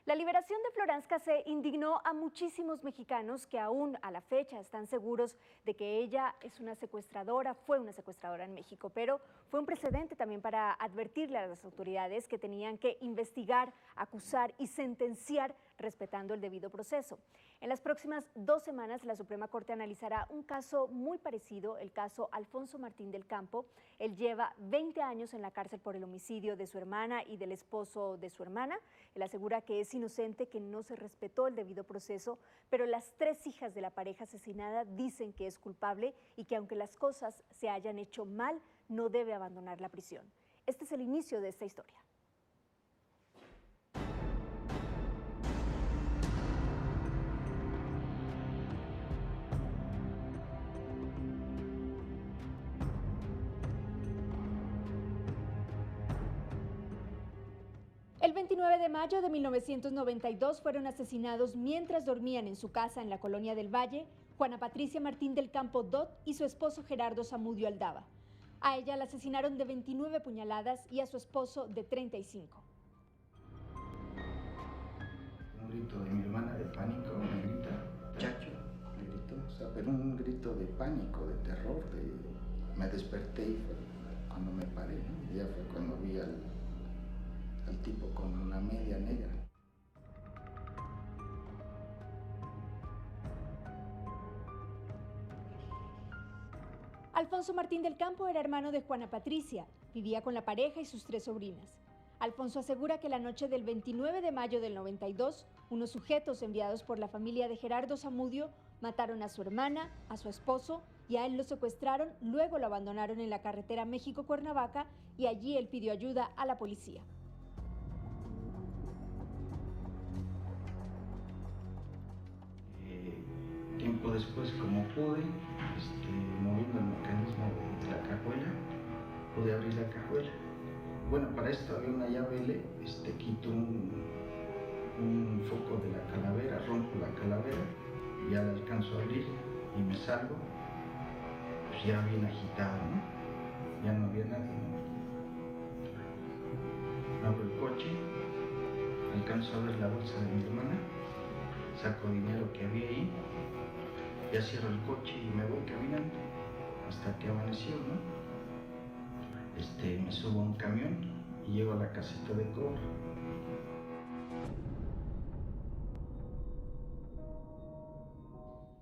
La liberación de Florence Cassé indignó a muchísimos mexicanos que aún a la fecha están seguros de que ella es una secuestradora, fue una secuestradora en México, pero fue un precedente también para advertirle a las autoridades que tenían que investigar, acusar y sentenciar respetando el debido proceso. En las próximas 2 semanas, la Suprema Corte analizará un caso muy parecido, el caso Alfonso Martín del Campo. Él lleva 20 años en la cárcel por el homicidio de su hermana y del esposo de su hermana. Él asegura que es inocente, que no se respetó el debido proceso, pero las 3 hijas de la pareja asesinada dicen que es culpable y que aunque las cosas se hayan hecho mal, no debe abandonar la prisión. Este es el inicio de esta historia. El 29 de mayo de 1992 fueron asesinados mientras dormían en su casa en la Colonia del Valle Juana Patricia Martín del Campo Dot y su esposo Gerardo Zamudio Aldaba. A ella la asesinaron de 29 puñaladas y a su esposo de 35. Un grito de mi hermana de pánico, me grita, chacho, me gritó, o sea, pero un grito de pánico, de terror, me desperté y fue cuando me paré, ¿no? Ya fue cuando vi al tipo con una media negra. Alfonso Martín del Campo era hermano de Juana Patricia, vivía con la pareja y sus 3 sobrinas. Alfonso asegura que la noche del 29 de mayo del 92, unos sujetos enviados por la familia de Gerardo Zamudio mataron a su hermana, a su esposo y a él lo secuestraron, luego lo abandonaron en la carretera México-Cuernavaca y allí él pidió ayuda a la policía. Tiempo después, como pude, moviendo el mecanismo de la cajuela, pude abrir la cajuela. Bueno, para esto había una llave L, quito un foco de la calavera, rompo la calavera, y ya la alcanzo a abrir y me salgo, pues ya bien agitado, ¿no? Ya no había nadie, ¿no? Abro el coche, alcanzo a ver la bolsa de mi hermana, saco dinero que había ahí, ya cierro el coche y me voy caminando hasta que amaneció, ¿no? Me subo a un camión y llego a la caseta de cobro.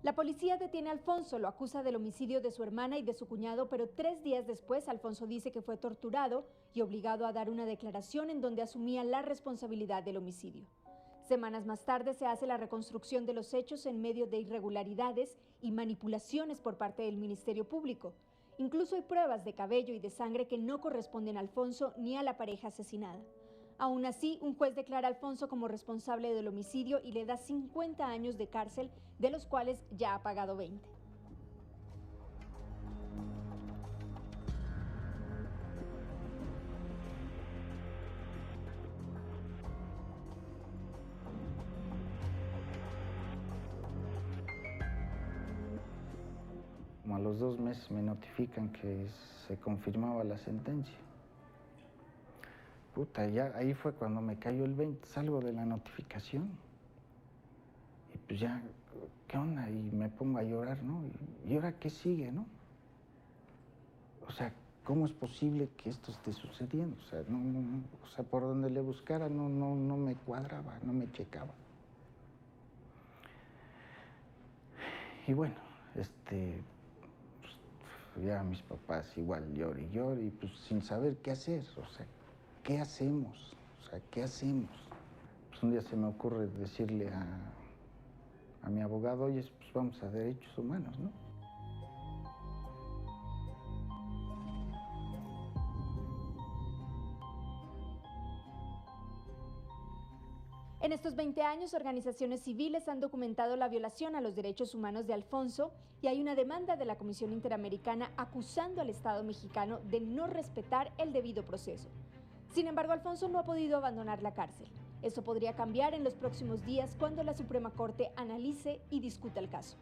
La policía detiene a Alfonso, lo acusa del homicidio de su hermana y de su cuñado, pero 3 días después Alfonso dice que fue torturado y obligado a dar una declaración en donde asumía la responsabilidad del homicidio. Semanas más tarde se hace la reconstrucción de los hechos en medio de irregularidades y manipulaciones por parte del Ministerio Público. Incluso hay pruebas de cabello y de sangre que no corresponden a Alfonso ni a la pareja asesinada. Aún así, un juez declara a Alfonso como responsable del homicidio y le da 50 años de cárcel, de los cuales ya ha pagado 20. Como a los 2 meses me notifican que se confirmaba la sentencia. Puta, ya ahí fue cuando me cayó el 20, salgo de la notificación. Y pues ya, ¿qué onda? Y me pongo a llorar, ¿no? ¿Y ahora qué sigue, no? O sea, ¿cómo es posible que esto esté sucediendo? O sea, por donde le buscara no me cuadraba, no me checaba. Y bueno, pues, ya mis papás igual lloran y pues sin saber qué hacer, o sea, ¿qué hacemos? O sea, ¿qué hacemos? Pues un día se me ocurre decirle a mi abogado, oye, pues vamos a derechos humanos, ¿no? En estos 20 años, organizaciones civiles han documentado la violación a los derechos humanos de Alfonso y hay una demanda de la Comisión Interamericana acusando al Estado mexicano de no respetar el debido proceso. Sin embargo, Alfonso no ha podido abandonar la cárcel. Eso podría cambiar en los próximos días cuando la Suprema Corte analice y discuta el caso.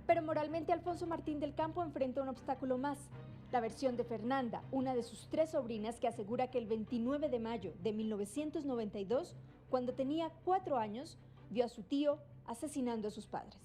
Pero moralmente Alfonso Martín del Campo enfrenta un obstáculo más. La versión de Fernanda, una de sus 3 sobrinas, que asegura que el 29 de mayo de 1992, cuando tenía 4 años, vio a su tío asesinando a sus padres.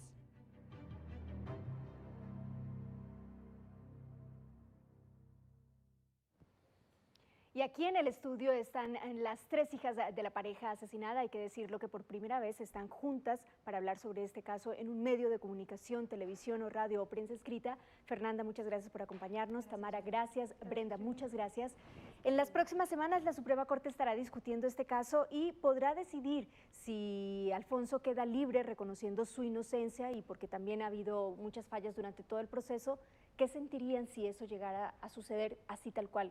Y aquí en el estudio están las 3 hijas de la pareja asesinada. Hay que decirlo que por primera vez están juntas para hablar sobre este caso en un medio de comunicación, televisión o radio o prensa escrita. Fernanda, muchas gracias por acompañarnos. Gracias. Tamara, gracias. Brenda, muchas gracias. En las próximas semanas la Suprema Corte estará discutiendo este caso y podrá decidir si Alfonso queda libre reconociendo su inocencia, y porque también ha habido muchas fallas durante todo el proceso. ¿Qué sentirían si eso llegara a suceder así tal cual?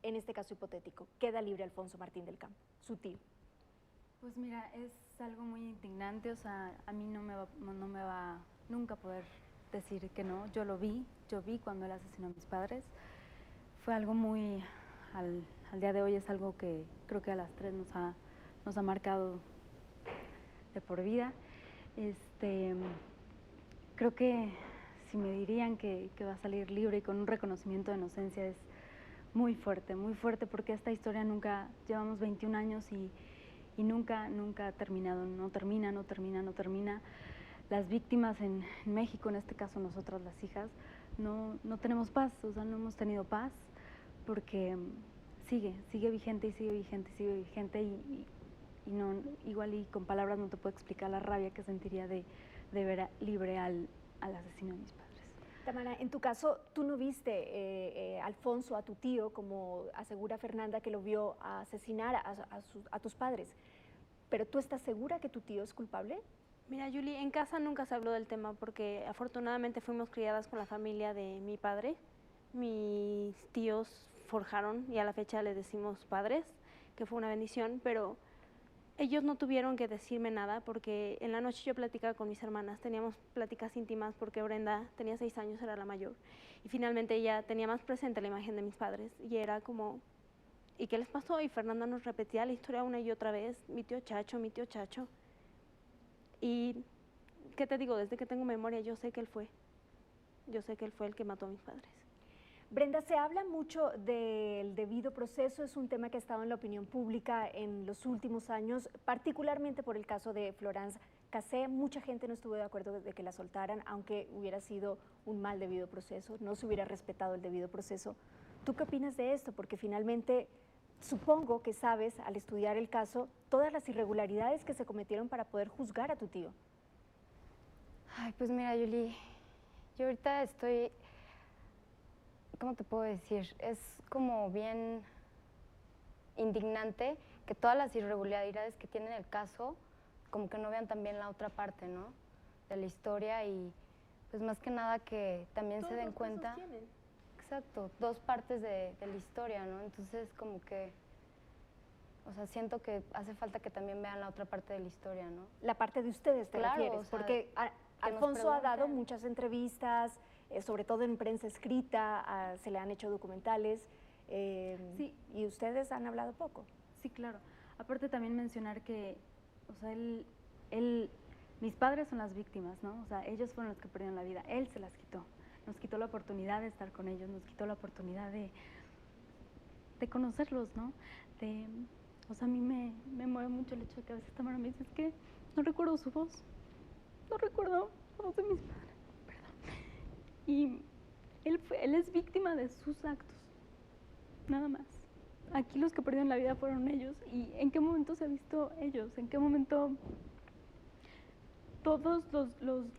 En este caso hipotético, queda libre Alfonso Martín del Campo, su tío. Pues mira, es algo muy indignante, o sea, a mí no me va nunca poder decir que no. Yo vi cuando él asesinó a mis padres. Fue algo muy, al día de hoy es algo que creo que a las 3 nos ha marcado de por vida. Creo que si me dirían que va a salir libre y con un reconocimiento de inocencia es muy fuerte, porque esta historia nunca, llevamos 21 años y nunca ha terminado, no termina. Las víctimas en México, en este caso nosotras las hijas, no tenemos paz, o sea, no hemos tenido paz porque sigue vigente y no, igual y con palabras no te puedo explicar la rabia que sentiría de ver libre al asesino de mis padres. Tamara, en tu caso, tú no viste Alfonso, a tu tío, como asegura Fernanda, que lo vio asesinar a tus padres, pero ¿tú estás segura que tu tío es culpable? Mira, Yuli, en casa nunca se habló del tema porque afortunadamente fuimos criadas con la familia de mi padre. Mis tíos forjaron y a la fecha les decimos padres, que fue una bendición, pero ellos no tuvieron que decirme nada porque en la noche yo platicaba con mis hermanas, teníamos pláticas íntimas porque Brenda tenía 6 años, era la mayor, y finalmente ella tenía más presente la imagen de mis padres y era como, ¿y qué les pasó? Y Fernanda nos repetía la historia una y otra vez, mi tío Chacho. Y, ¿qué te digo? Desde que tengo memoria yo sé que él fue el que mató a mis padres. Brenda, se habla mucho del debido proceso, es un tema que ha estado en la opinión pública en los últimos años, particularmente por el caso de Florence Cassé. Mucha gente no estuvo de acuerdo de que la soltaran, aunque hubiera sido un mal debido proceso, no se hubiera respetado el debido proceso. ¿Tú qué opinas de esto? Porque finalmente supongo que sabes, al estudiar el caso, todas las irregularidades que se cometieron para poder juzgar a tu tío. Ay, pues mira, Yuli, yo ahorita estoy... ¿Cómo te puedo decir? Es como bien indignante que todas las irregularidades que tiene el caso, como que no vean también la otra parte, ¿no? De la historia y pues más que nada que también se den cuenta. Exacto, 2 partes de la historia, ¿no? Entonces como que, o sea, siento que hace falta que también vean la otra parte de la historia, ¿no? La parte de ustedes, ¿te refieres? O sea, porque Alfonso ha dado muchas entrevistas, sobre todo en prensa escrita, se le han hecho documentales, sí. Y ustedes han hablado poco. Sí, claro. Aparte también mencionar que, o sea, mis padres son las víctimas, ¿no? O sea, ellos fueron los que perdieron la vida, él se las quitó. Nos quitó la oportunidad de estar con ellos, nos quitó la oportunidad de conocerlos, ¿no? O sea, a mí me mueve mucho el hecho de que a veces Tamara me dice, es que no recuerdo su voz, no recuerdo la voz de mis padres. Y él es víctima de sus actos, nada más. Aquí los que perdieron la vida fueron ellos. ¿Y en qué momento se ha visto ellos? ¿En qué momento todos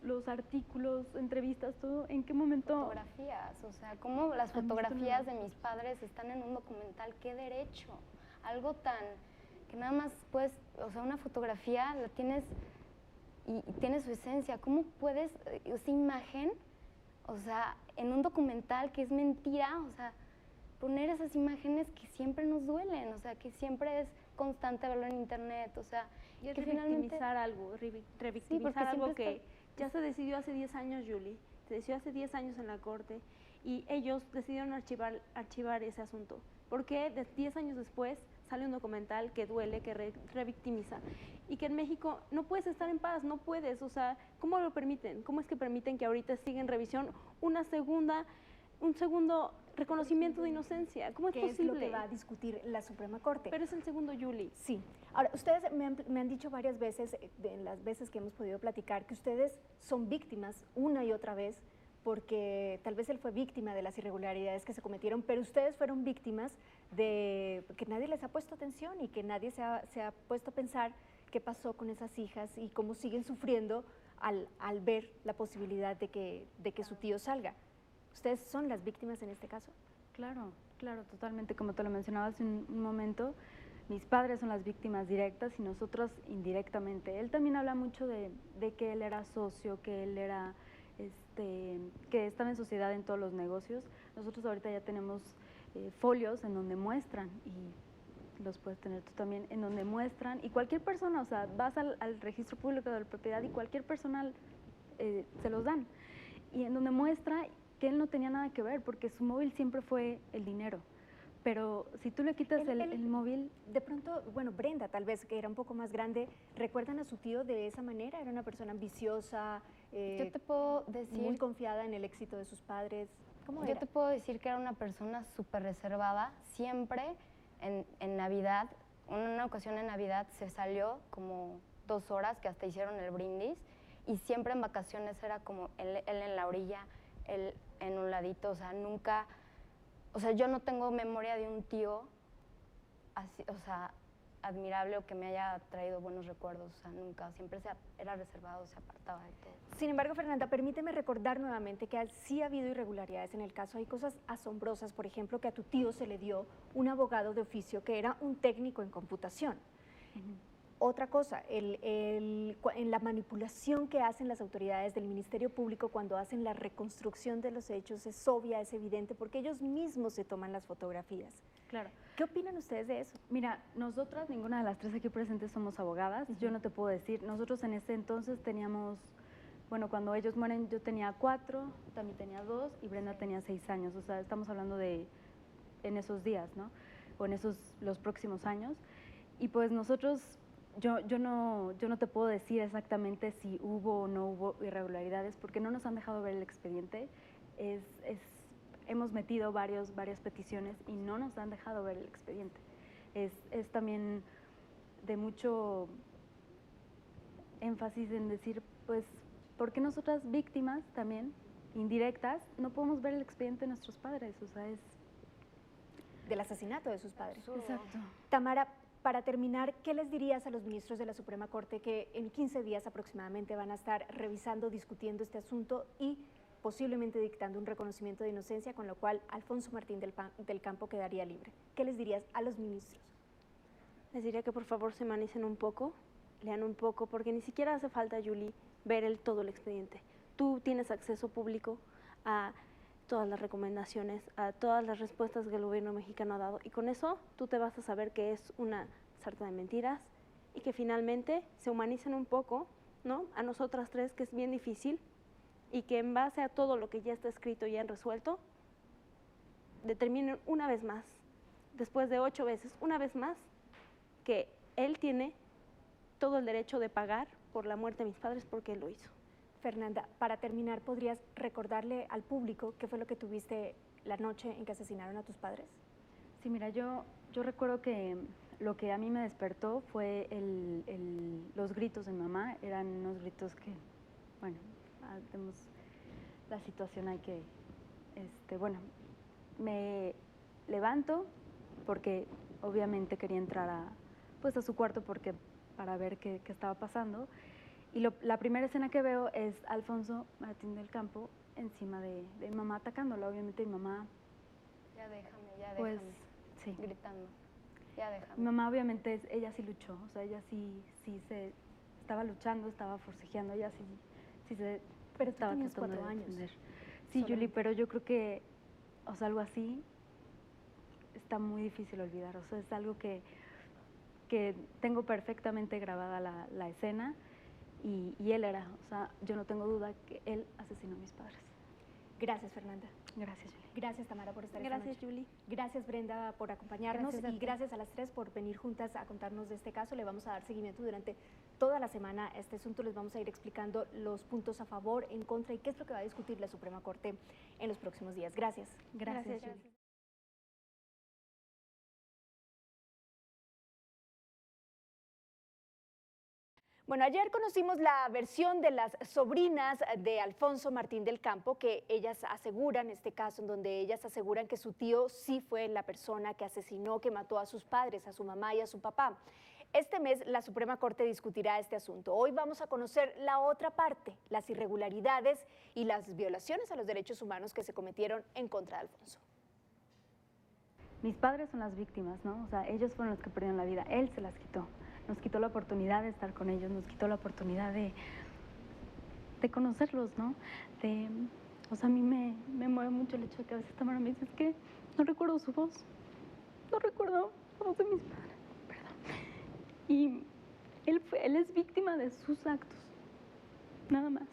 los artículos, entrevistas, todo? ¿En qué momento? Fotografías, o sea, cómo las fotografías de mis padres están en un documental, qué derecho. Algo tan, que nada más puedes, o sea, una fotografía la tienes y tiene su esencia. ¿Cómo puedes, esa imagen, o sea, en un documental que es mentira, o sea, poner esas imágenes que siempre nos duelen, o sea, que siempre es constante verlo en internet, o sea, y es que revictimizar algo, revictimizar algo que ya se decidió hace 10 años, Yuli, se decidió hace 10 años en la corte y ellos decidieron archivar ese asunto. ¿Por qué 10 años después sale un documental que duele, que revictimiza, y que en México no puedes estar en paz, no puedes, o sea, ¿cómo lo permiten? ¿Cómo es que permiten que ahorita siga en revisión un segundo reconocimiento de inocencia? ¿Cómo es ¿Qué posible? es lo que va a discutir la Suprema Corte? Pero es el segundo Yuli. Sí. Ahora, ustedes me han dicho varias veces, en las veces que hemos podido platicar, que ustedes son víctimas una y otra vez, porque tal vez él fue víctima de las irregularidades que se cometieron, pero ustedes fueron víctimas de que nadie les ha puesto atención y que nadie se ha puesto a pensar qué pasó con esas hijas y cómo siguen sufriendo al ver la posibilidad de que su tío salga. ¿Ustedes son las víctimas en este caso? Claro, claro, totalmente. Como te lo mencionaba hace un momento, mis padres son las víctimas directas y nosotros indirectamente. Él también habla mucho de que él era socio, que él era, que estaba en sociedad en todos los negocios. Nosotros ahorita ya tenemos folios en donde muestran, y los puedes tener tú también, en donde muestran, y cualquier persona, o sea, vas al registro público de la propiedad y cualquier persona se los dan, y en donde muestra que él no tenía nada que ver, porque su móvil siempre fue el dinero. Pero si tú le quitas el móvil... De pronto, bueno, Brenda tal vez, que era un poco más grande, ¿recuerdan a su tío de esa manera? ¿Era una persona ambiciosa, Yo te puedo decir... muy confiada en el éxito de sus padres? ¿Cómo era? Yo te puedo decir que era una persona súper reservada. Siempre en Navidad, una ocasión en Navidad se salió como 2 horas, que hasta hicieron el brindis, y siempre en vacaciones era como él en la orilla, él en un ladito, o sea, nunca... O sea, yo no tengo memoria de un tío así, o sea, admirable o que me haya traído buenos recuerdos, o sea, nunca, siempre era reservado, se apartaba de todo. Sin embargo, Fernanda, permíteme recordar nuevamente que sí ha habido irregularidades en el caso. Hay cosas asombrosas, por ejemplo, que a tu tío se le dio un abogado de oficio que era un técnico en computación. Otra cosa, en la manipulación que hacen las autoridades del Ministerio Público cuando hacen la reconstrucción de los hechos es obvia, es evidente, porque ellos mismos se toman las fotografías. Claro. ¿Qué opinan ustedes de eso? Mira, nosotras, ninguna de las 3 aquí presentes somos abogadas. Yo no te puedo decir, nosotros en ese entonces teníamos, bueno, cuando ellos mueren yo tenía 4, Tami tenía 2 y Brenda tenía 6 años. O sea, estamos hablando de en esos días, ¿no? O en los próximos años. Y pues nosotros... Yo no te puedo decir exactamente si hubo o no hubo irregularidades, porque no nos han dejado ver el expediente. Hemos metido varias peticiones y no nos han dejado ver el expediente. Es también de mucho énfasis en decir, pues, ¿por qué nosotras víctimas también, indirectas, no podemos ver el expediente de nuestros padres? O sea, es... Del asesinato de sus padres. Exacto. Tamara, para terminar, ¿qué les dirías a los ministros de la Suprema Corte que en 15 días aproximadamente van a estar revisando, discutiendo este asunto y posiblemente dictando un reconocimiento de inocencia, con lo cual Alfonso Martín del Campo quedaría libre? ¿Qué les dirías a los ministros? Les diría que por favor se humanicen un poco, lean un poco, porque ni siquiera hace falta, Yuli, ver todo el expediente. Tú tienes acceso público a todas las recomendaciones, a todas las respuestas que el gobierno mexicano ha dado, y con eso tú te vas a saber que es una sarta de mentiras y que finalmente se humanicen un poco, ¿no? A nosotras 3, que es bien difícil, y que en base a todo lo que ya está escrito y han resuelto, determinen una vez más, después de 8 veces, una vez más, que él tiene todo el derecho de pagar por la muerte de mis padres porque él lo hizo. Fernanda, para terminar, ¿podrías recordarle al público qué fue lo que tuviste la noche en que asesinaron a tus padres? Sí, mira, yo recuerdo que lo que a mí me despertó fue los gritos de mi mamá. Eran unos gritos que, bueno, vemos la situación, hay que, bueno, me levanto porque obviamente quería entrar a su cuarto para ver qué estaba pasando. Y la primera escena que veo es Alfonso Martín del Campo encima de mi mamá atacándola. Obviamente mi mamá... Ya déjame, pues, sí. Gritando, ya déjame. Mi mamá obviamente, ella sí luchó, o sea, ella sí se estaba luchando, estaba forcejeando, ella sí se pero estaba tú tenías tratando 4 de años. defender. Sí, Yuli, pero yo creo que, o sea, algo así está muy difícil olvidar, o sea, es algo que tengo perfectamente grabada la escena. Y él era, o sea, yo no tengo duda que él asesinó a mis padres. Gracias, Fernanda. Gracias, Julia. Gracias, Tamara, por estar esta Gracias, noche. Julie. Gracias, Brenda, por acompañarnos Gracias a y ti. gracias a las tres por venir juntas a contarnos de este caso. Le vamos a dar seguimiento durante toda la semana a este asunto. Les vamos a ir explicando los puntos a favor, en contra y qué es lo que va a discutir la Suprema Corte en los próximos días. Gracias. Gracias, Gracias. Julie. Bueno, ayer conocimos la versión de las sobrinas de Alfonso Martín del Campo, que ellas aseguran, este caso en donde ellas aseguran que su tío sí fue la persona que asesinó, que mató a sus padres, a su mamá y a su papá. Este mes la Suprema Corte discutirá este asunto. Hoy vamos a conocer la otra parte, las irregularidades y las violaciones a los derechos humanos que se cometieron en contra de Alfonso. Mis padres son las víctimas, ¿no? O sea, ellos fueron los que perdieron la vida, él se las quitó. Nos quitó la oportunidad de estar con ellos, nos quitó la oportunidad de conocerlos, ¿no? O sea, a mí me mueve mucho el hecho de que a veces Tamara me dice, es que no recuerdo su voz, no recuerdo la voz de mis padres, perdón. Y él es víctima de sus actos, nada más.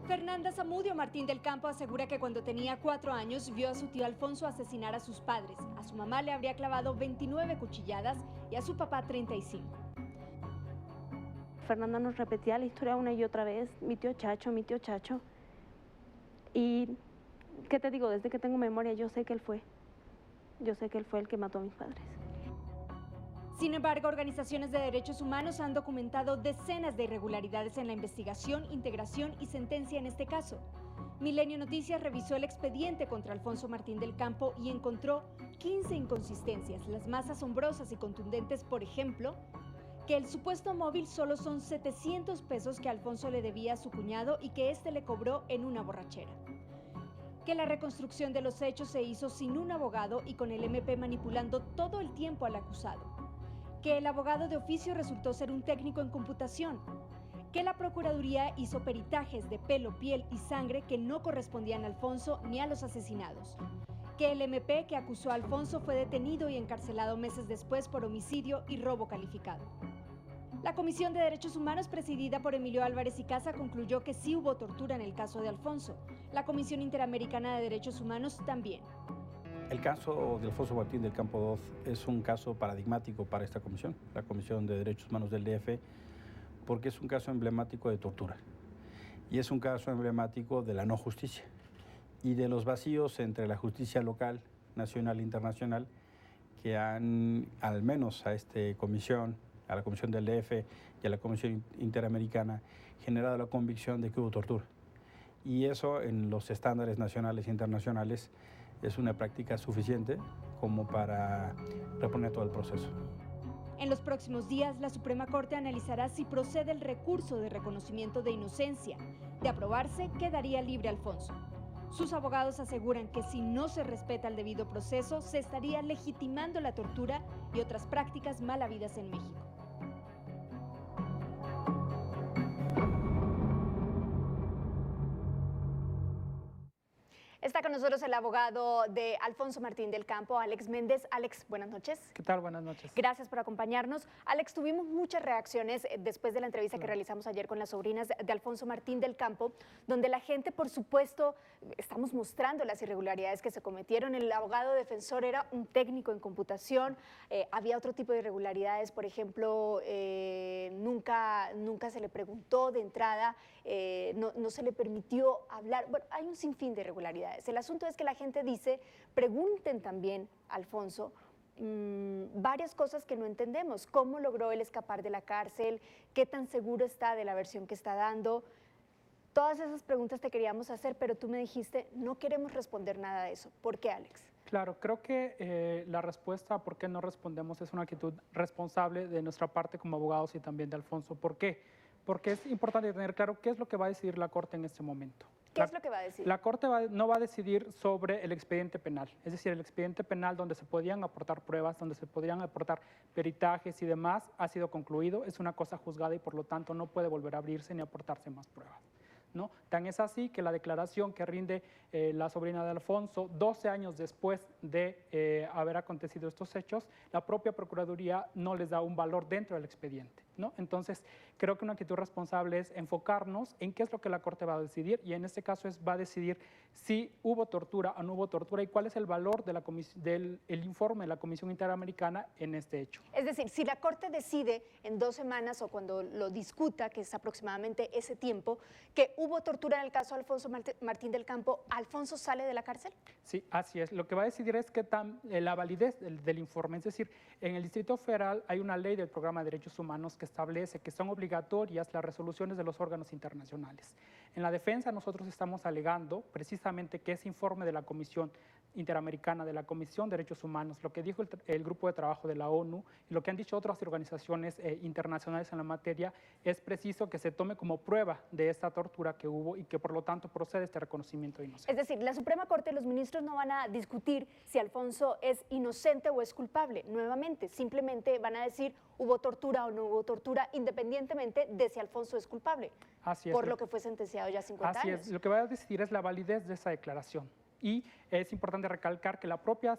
Fernanda Zamudio Martín del Campo asegura que cuando tenía 4 años vio a su tío Alfonso asesinar a sus padres. A su mamá le habría clavado 29 cuchilladas y a su papá 35. Fernanda nos repetía la historia una y otra vez, mi tío Chacho, mi tío Chacho. Y, ¿qué te digo? Desde que tengo memoria yo sé que él fue. Yo sé que él fue el que mató a mis padres. Sin embargo, organizaciones de derechos humanos han documentado decenas de irregularidades en la investigación, integración y sentencia en este caso. Milenio Noticias revisó el expediente contra Alfonso Martín del Campo y encontró 15 inconsistencias, las más asombrosas y contundentes, por ejemplo, que el supuesto móvil solo son 700 pesos que Alfonso le debía a su cuñado y que éste le cobró en una borrachera. Que la reconstrucción de los hechos se hizo sin un abogado y con el MP manipulando todo el tiempo al acusado. Que el abogado de oficio resultó ser un técnico en computación, que la Procuraduría hizo peritajes de pelo, piel y sangre que no correspondían a Alfonso ni a los asesinados, que el MP que acusó a Alfonso fue detenido y encarcelado meses después por homicidio y robo calificado. La Comisión de Derechos Humanos, presidida por Emilio Álvarez y Casa, concluyó que sí hubo tortura en el caso de Alfonso. La Comisión Interamericana de Derechos Humanos también. El caso de Alfonso Martín del Campo II es un caso paradigmático para esta comisión, la Comisión de Derechos Humanos del DF, porque es un caso emblemático de tortura y es un caso emblemático de la no justicia y de los vacíos entre la justicia local, nacional e internacional que han, al menos a esta comisión, a la Comisión del DF y a la Comisión Interamericana, generado la convicción de que hubo tortura. Y eso en los estándares nacionales e internacionales es una práctica suficiente como para reponer todo el proceso. En los próximos días, la Suprema Corte analizará si procede el recurso de reconocimiento de inocencia. De aprobarse, quedaría libre Alfonso. Sus abogados aseguran que si no se respeta el debido proceso, se estaría legitimando la tortura y otras prácticas mal habidas en México. Está con nosotros el abogado de Alfonso Martín del Campo, Alex Méndez. Alex, buenas noches. ¿Qué tal? Buenas noches. Gracias por acompañarnos. Alex, tuvimos muchas reacciones después de la entrevista que realizamos ayer con las sobrinas de Alfonso Martín del Campo, donde la gente, por supuesto, estamos mostrando las irregularidades que se cometieron. El abogado defensor era un técnico en computación, había otro tipo de irregularidades, por ejemplo, nunca se le preguntó de entrada, no se le permitió hablar. Bueno, hay un sinfín de irregularidades. El asunto es que la gente dice, pregunten también, Alfonso, varias cosas que no entendemos. ¿Cómo logró él escapar de la cárcel? ¿Qué tan seguro está de la versión que está dando? Todas esas preguntas te queríamos hacer, pero tú me dijiste, no queremos responder nada de eso. ¿Por qué, Alex? Claro, creo que la respuesta a por qué no respondemos es una actitud responsable de nuestra parte como abogados y también de Alfonso. ¿Por qué? Porque es importante tener claro qué es lo que va a decidir la Corte en este momento. ¿Qué es lo que va a decir? La Corte no va a decidir sobre el expediente penal, es decir, el expediente penal donde se podían aportar pruebas, donde se podrían aportar peritajes y demás, ha sido concluido, es una cosa juzgada y por lo tanto no puede volver a abrirse ni aportarse más pruebas, ¿no? Tan es así que la declaración que rinde la sobrina de Alfonso, 12 años después de haber acontecido estos hechos, la propia Procuraduría no les da un valor dentro del expediente. ¿no? Entonces, creo que una actitud responsable es enfocarnos en qué es lo que la Corte va a decidir, y en este caso va a decidir si hubo tortura o no hubo tortura y cuál es el valor de del informe de la Comisión Interamericana en este hecho. Es decir, si la Corte decide en 2 semanas o cuando lo discuta, que es aproximadamente ese tiempo, que hubo tortura en el caso de Alfonso Martín del Campo, ¿Alfonso sale de la cárcel? Sí, así es. Lo que va a decidir es la validez del informe. Es decir, en el Distrito Federal hay una ley del Programa de Derechos Humanos que establece que son obligatorias las resoluciones de los órganos internacionales. En la defensa nosotros estamos alegando precisamente que ese informe de la Comisión Interamericana, de la Comisión de Derechos Humanos, lo que dijo el Grupo de Trabajo de la ONU y lo que han dicho otras organizaciones internacionales en la materia, es preciso que se tome como prueba de esta tortura que hubo y que por lo tanto procede este reconocimiento de inocencia. Es decir, la Suprema Corte, los ministros no van a discutir si Alfonso es inocente o es culpable, nuevamente, simplemente van a decir hubo tortura o no hubo tortura, independientemente de si Alfonso es culpable, Así es, por lo que fue sentenciado ya 50 así años. Es, lo que va a decidir es la validez de esa declaración. Y es importante recalcar que la propia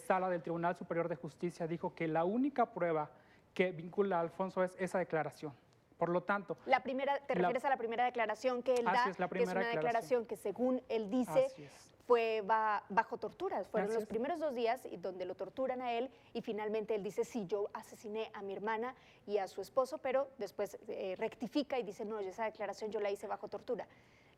sala del Tribunal Superior de Justicia dijo que la única prueba que vincula a Alfonso es esa declaración. Por lo tanto… ¿Te refieres a la primera declaración que él da? Es, la que es una declaración que, según él dice, fue bajo torturas. Fueron los primeros 2 días donde lo torturan a él y finalmente él dice, sí, yo asesiné a mi hermana y a su esposo, pero después rectifica y dice, no, esa declaración yo la hice bajo tortura.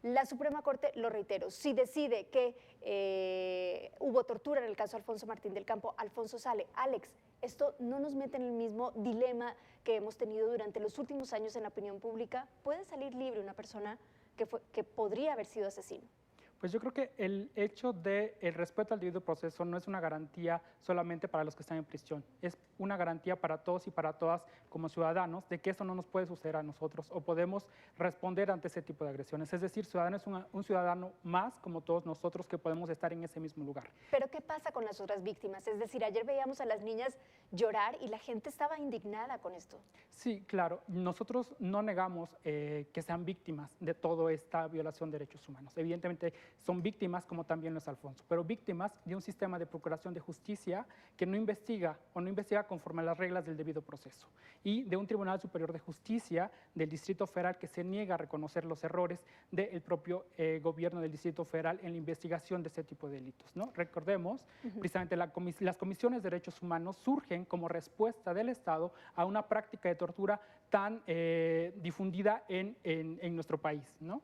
La Suprema Corte, lo reitero, si decide que hubo tortura en el caso de Alfonso Martín del Campo, Alfonso sale. Alex, ¿esto no nos mete en el mismo dilema que hemos tenido durante los últimos años en la opinión pública? ¿Puede salir libre una persona que podría haber sido asesino? Pues yo creo que el hecho del respeto al debido proceso no es una garantía solamente para los que están en prisión, es una garantía para todos y para todas como ciudadanos de que eso no nos puede suceder a nosotros o podemos responder ante ese tipo de agresiones. Es decir, ciudadano es un ciudadano más como todos nosotros que podemos estar en ese mismo lugar. Pero ¿qué pasa con las otras víctimas? Es decir, ayer veíamos a las niñas llorar y la gente estaba indignada con esto. Sí, claro. Nosotros no negamos que sean víctimas de toda esta violación de derechos humanos. Evidentemente son víctimas, como también lo es Alfonso, pero víctimas de un sistema de procuración de justicia que no investiga o no investiga conforme a las reglas del debido proceso y de un Tribunal Superior de Justicia del Distrito Federal que se niega a reconocer los errores del propio gobierno del Distrito Federal en la investigación de este tipo de delitos, ¿no? Recordemos, precisamente las comisiones de derechos humanos surgen como respuesta del Estado a una práctica de tortura tan difundida en nuestro país, ¿no?